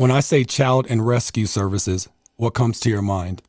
When I say child and rescue services, what comes to your mind?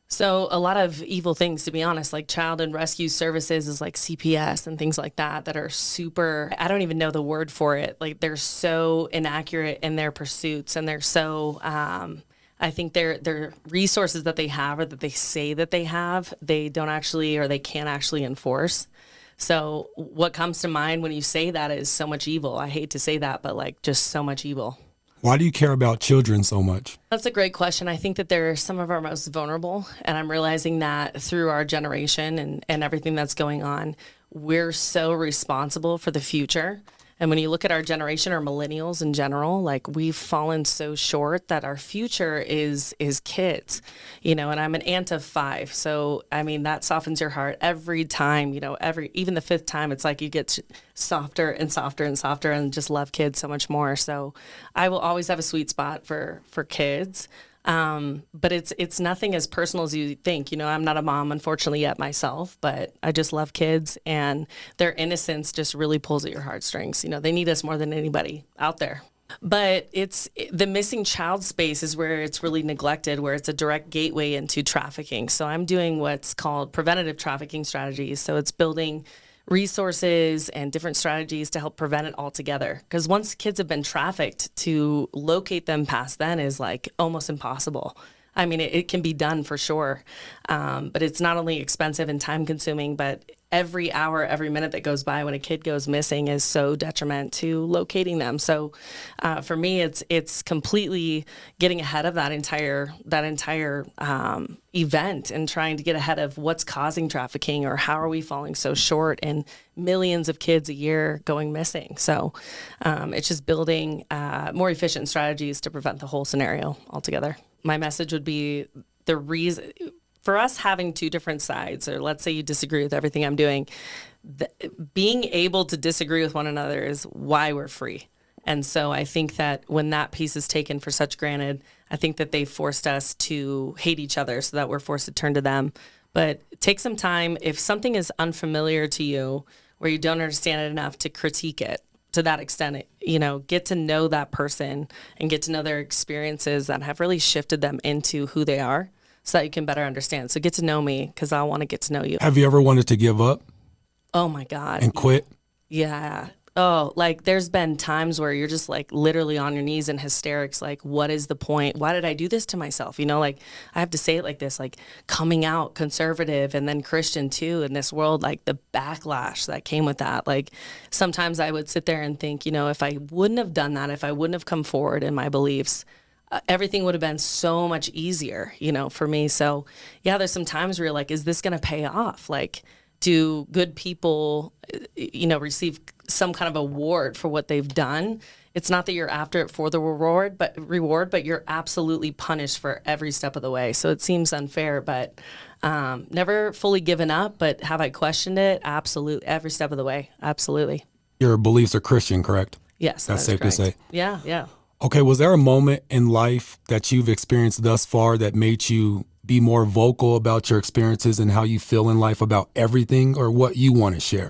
So a lot of evil things, to be honest, like child and rescue services is like CPS and things like that are super, I don't even know the word for it. Like they're so inaccurate in their pursuits, and they're so, I think their resources that they have or that they say that they have, they don't actually, or they can't actually enforce. So what comes to mind when you say that is so much evil. I hate to say that, but like just so much evil. Why do you care about children so much? That's a great question. I think that they're some of our most vulnerable, and I'm realizing that through our generation and everything that's going on, we're so responsible for the future. And when you look at our generation or millennials in general, like we've fallen so short that our future is kids, and I'm an aunt of 5. So, I mean, that softens your heart every time, even the 5th time, it's like you get softer and softer and softer and just love kids so much more. So I will always have a sweet spot for kids. But it's nothing as personal as you think. I'm not a mom, unfortunately, yet myself, but I just love kids, and their innocence just really pulls at your heartstrings. They need us more than anybody out there. But it's the missing child space is where it's really neglected, where it's a direct gateway into trafficking. So I'm doing what's called preventative trafficking strategies. So it's building resources and different strategies to help prevent it altogether. Because once kids have been trafficked, to locate them past then is like almost impossible. I mean, it can be done for sure, but it's not only expensive and time consuming, but every hour, every minute that goes by when a kid goes missing is so detriment to locating them. So for me, it's completely getting ahead of that entire event and trying to get ahead of what's causing trafficking, or how are we falling so short and millions of kids a year going missing. So it's just building more efficient strategies to prevent the whole scenario altogether. My message would be the reason for us having 2 different sides, or let's say you disagree with everything I'm doing, being able to disagree with one another is why we're free. And so I think that when that piece is taken for such granted, I think that they forced us to hate each other so that we're forced to turn to them. But take some time. If something is unfamiliar to you, where you don't understand it enough to critique it, to that extent, get to know that person and get to know their experiences that have really shifted them into who they are, so that you can better understand. So get to know me, because I want to get to know you. Have you ever wanted to give up? Oh my God. And quit? Yeah. Oh, like there's been times where you're just like literally on your knees in hysterics. Like, what is the point? Why did I do this to myself? Like I have to say it like this, like coming out conservative and then Christian too in this world, like the backlash that came with that. Like sometimes I would sit there and think, if I wouldn't have done that, if I wouldn't have come forward in my beliefs, everything would have been so much easier, for me. So yeah, there's some times where you're like, is this going to pay off? Like, do good people, receive some kind of award for what they've done? It's not that you're after it for the reward, but you're absolutely punished for every step of the way. So it seems unfair, but never fully given up. But have I questioned it? Absolutely. Every step of the way. Absolutely. Your beliefs are Christian, correct? Yes. That's safe correct. to say. Yeah. Yeah. Okay. Was there a moment in life that you've experienced thus far that made you be more vocal about your experiences and how you feel in life about everything, or what you want to share?